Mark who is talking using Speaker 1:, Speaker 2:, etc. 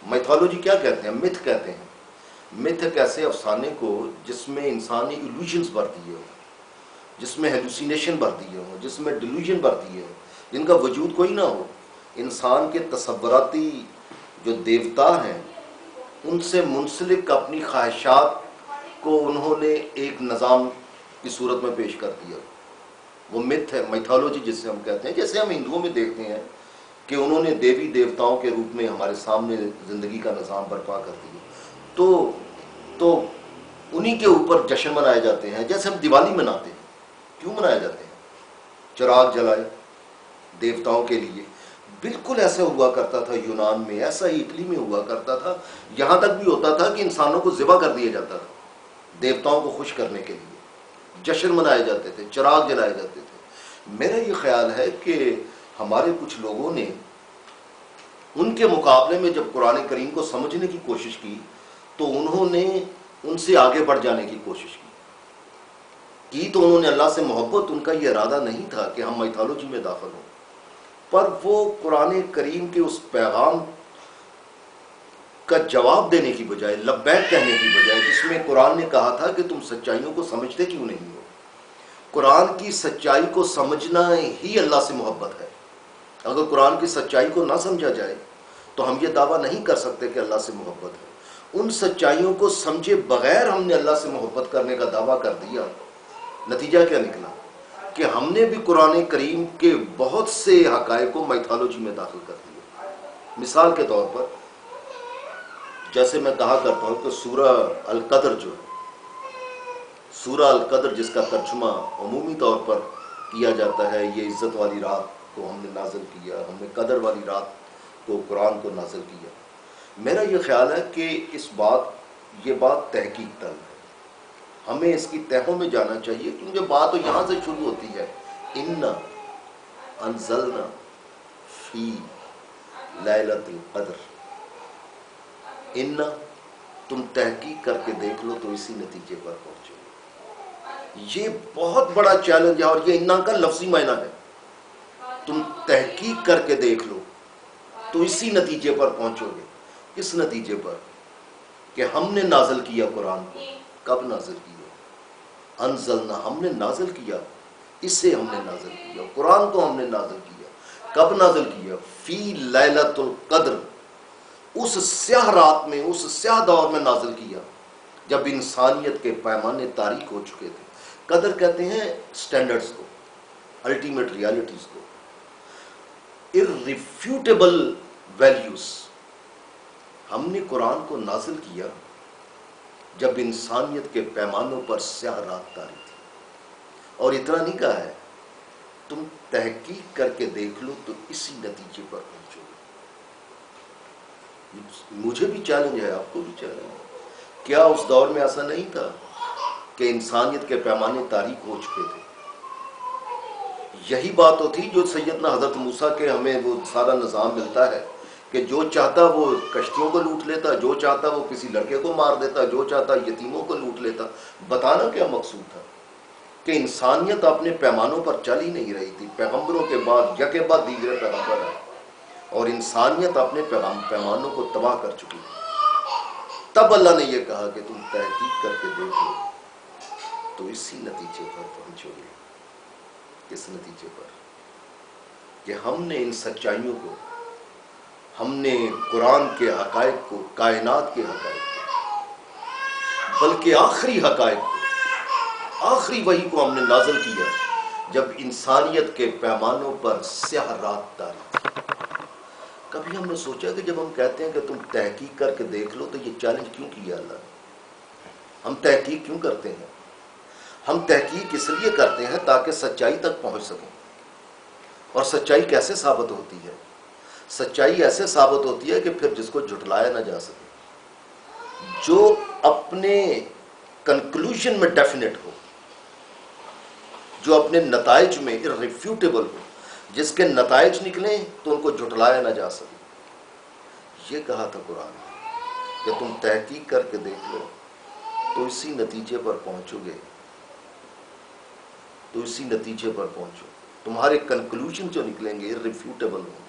Speaker 1: Mythology کیا کہتے ہیں؟ متھ کہتے ہیں. متھ ایک ایسے افسانے کو جس میں انسانی ایلوژنز بھر دیے ہوں، جس میں ہیلوسینیشن بھر دیے ہوں، جس میں ڈیلوژن بھر دیے ہوں، جن کا وجود کوئی نہ ہو. انسان کے تصوراتی جو دیوتا ہیں ان سے منسلک اپنی خواہشات کو انہوں نے ایک نظام کی صورت میں پیش کر دیا. وہ متھ ہے، میتھولوجی جس سے ہم کہتے ہیں. جیسے ہم ہندوؤں میں دیکھتے ہیں کہ انہوں نے دیوی دیوتاؤں کے روپ میں ہمارے سامنے زندگی کا نظام برپا کر دیا، تو انہی کے اوپر جشن منائے جاتے ہیں. جیسے ہم دیوالی مناتے ہیں، کیوں منائے جاتے ہیں؟ چراغ جلائے دیوتاؤں کے لیے. بالکل ایسا ہوا کرتا تھا یونان میں، ایسا ہی اٹلی میں ہوا کرتا تھا. یہاں تک بھی ہوتا تھا کہ انسانوں کو ذبح کر دیا جاتا تھا دیوتاؤں کو خوش کرنے کے لیے. جشن منائے جاتے تھے، چراغ جلائے جاتے تھے. میرا یہ خیال ہے کہ ہمارے کچھ لوگوں نے ان کے مقابلے میں جب قرآن کریم کو سمجھنے کی کوشش کی تو انہوں نے ان سے آگے بڑھ جانے کی کوشش کی تو انہوں نے اللہ سے محبت، ان کا یہ ارادہ نہیں تھا کہ ہم میتھولوجی میں داخل ہوں، پر وہ قرآن کریم کے اس پیغام کا جواب دینے کی بجائے، لبیک کہنے کی بجائے، جس میں قرآن نے کہا تھا کہ تم سچائیوں کو سمجھتے کیوں نہیں ہو. قرآن کی سچائی کو سمجھنا ہی اللہ سے محبت ہے. اگر قرآن کی سچائی کو نہ سمجھا جائے تو ہم یہ دعویٰ نہیں کر سکتے کہ اللہ سے محبت ہے. ان سچائیوں کو سمجھے بغیر ہم نے اللہ سے محبت کرنے کا دعویٰ کر دیا. نتیجہ کیا نکلا کہ ہم نے بھی قرآن کریم کے بہت سے حقائق کو میتھولوجی میں داخل کر دیا. مثال کے طور پر جیسے میں کہا کرتا ہوں کہ سورہ القدر جو ہے، سورہ القدر جس کا ترجمہ عمومی طور پر کیا جاتا ہے یہ عزت والی رات کو ہم نے نازل کیا، ہم نے قدر والی رات کو قرآن کو نازل کیا. میرا یہ خیال ہے کہ یہ بات تحقیق طلب ہے. ہمیں اس کی تہوں میں جانا چاہیے کیونکہ بات تو یہاں سے شروع ہوتی ہے. انا انزلنا فی لیلۃ القدر. انا، تم تحقیق کر کے دیکھ لو تو اسی نتیجے پر پہنچو. یہ بہت بڑا چیلنج ہے اور یہ انا کا لفظی معنی ہے. تم تحقیق کر کے دیکھ لو تو اسی نتیجے پر پہنچو گے. اس نتیجے پر کہ ہم نے نازل کیا قرآن کو. کب نازل کیا؟ انزلنا، ہم نے نازل کیا، اس سے ہم نے نازل کیا. قرآن کو ہم نے نازل کیا. کب نازل کیا؟ فی لیلۃ القدر، اس سیاہ رات میں، اس سیاہ دور میں نازل کیا جب انسانیت کے پیمانے تاریک ہو چکے تھے. قدر کہتے ہیں سٹینڈرڈز کو، الٹیمیٹ ریالٹیز کو، irrefutable values. ہم نے قرآن کو نازل کیا جب انسانیت کے پیمانوں پر سیاہ رات طاری تھی. اور اتنا نہیں کہا ہے تم تحقیق کر کے دیکھ لو تو اسی نتیجے پر پہنچو گے. مجھے بھی چیلنج ہے، آپ کو بھی چیلنج ہے. کیا اس دور میں ایسا نہیں تھا کہ انسانیت کے پیمانے تاریک ہو چکے تھے؟ یہی بات ہوتی جو سیدنا حضرت موسیٰ کے ہمیں وہ سارا نظام ملتا ہے کہ جو چاہتا وہ کشتیوں کو لوٹ لیتا، جو چاہتا وہ کسی لڑکے کو مار دیتا، جو چاہتا یتیموں کو لوٹ لیتا. بتانا کیا مقصود تھا کہ انسانیت اپنے پیمانوں پر چل ہی نہیں رہی تھی. پیغمبروں کے بعد یکے بعد دیگرے پیغمبر آئے اور انسانیت اپنے پیمانوں کو تباہ کر چکی تھی. تب اللہ نے یہ کہا کہ تم تحقیق کر کے دیکھ لو تو اسی نتیجے پر پہنچو گے. کس نتیجے پر؟ کہ ہم نے ان سچائیوں کو، ہم نے قرآن کے حقائق کو، کائنات کے حقائق کو، بلکہ آخری حقائق کو، آخری وحی کو ہم نے نازل کیا جب انسانیت کے پیمانوں پر سیاہ رات طاری تھی. کبھی ہم نے سوچا کہ جب ہم کہتے ہیں کہ تم تحقیق کر کے دیکھ لو تو یہ چیلنج کیوں کیا اللہ نے؟ ہم تحقیق کیوں کرتے ہیں؟ ہم تحقیق اس لیے کرتے ہیں تاکہ سچائی تک پہنچ سکیں. اور سچائی کیسے ثابت ہوتی ہے؟ سچائی ایسے ثابت ہوتی ہے کہ پھر جس کو جھٹلایا نہ جا سکے، جو اپنے کنکلوژن میں ڈیفینٹ ہو، جو اپنے نتائج میں irrefutable ہو، جس کے نتائج نکلیں تو ان کو جھٹلایا نہ جا سکے. یہ کہا تھا قرآن نے کہ تم تحقیق کر کے دیکھ لو تو اسی نتیجے پر پہنچو گے، تو اسی نتیجے پر پہنچو. تمہارے کنکلوژن جو نکلیں گے irrefutable ہوں.